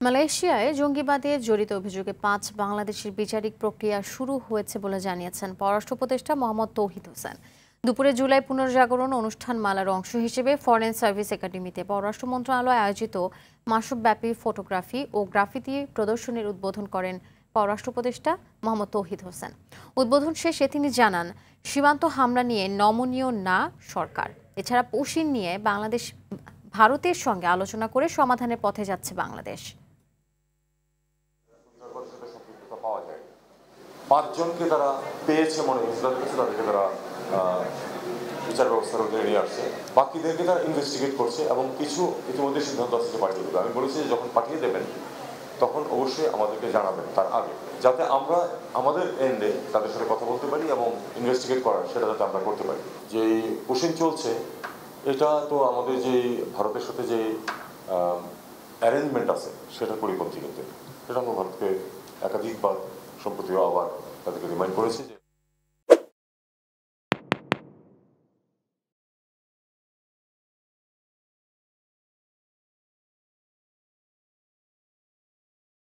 মালয়েশিয়ায় জঙ্গিবাদে জড়িত অভিযোগে ৫ বাংলাদেশের বিচারিক প্রক্রিয়া শুরু হয়েছে বলে জানিয়েছেন পররাষ্ট্র উপদেষ্টা মোহাম্মদ তৌহিদ হোসেন। দুপুরে জুলাই পুনর্জাগরণ অনুষ্ঠান মালার অংশ হিসেবে ফরেন সার্ভিস একাডেমিতে পররাষ্ট্র মন্ত্রণালয় আয়োজিত মাসব্যাপী ফটোগ্রাফি ও গ্রাফিতি প্রদর্শনীর উদ্বোধন করেন পররাষ্ট্র উপদেষ্টা মোহাম্মদ তৌহিদ হোসেন। উদ্বোধন শেষে তিনি জানান, সীমান্ত হামলা নিয়ে নমনীয় না সরকার। এছাড়া পুশিন নিয়ে ভারতের সঙ্গে আলোচনা করে সমাধানের পথে যাচ্ছে বাংলাদেশ। ৫ জনকে তারা পেয়েছে মনে হয়েছে, তাদেরকে তারা বিচার ব্যবস্থার অধীনে নিয়ে আসছে। বাকিদেরকে তারা ইনভেস্টিগেট করছে এবং কিছু ইতিমধ্যে সিদ্ধান্ত আসছে পাঠিয়ে দেবে। আমি বলেছি যে যখন পাঠিয়ে দেবেন তখন অবশ্যই আমাদেরকে জানাবেন তার আগে, যাতে আমরা আমাদের এন্ডে তাদের সাথে কথা বলতে পারি এবং ইনভেস্টিগেট করার সেটা যাতে আমরা করতে পারি। যে পুশিং চলছে এটা তো আমাদের যে ভারতের সাথে যে অ্যারেঞ্জমেন্ট আছে সেটার পরিপন্থী, কিন্তু সেটা আমরা ভারতকে একাধিকবার সম্প্রতি আবার তাদেরকে রিমাইন্ড করেছি যে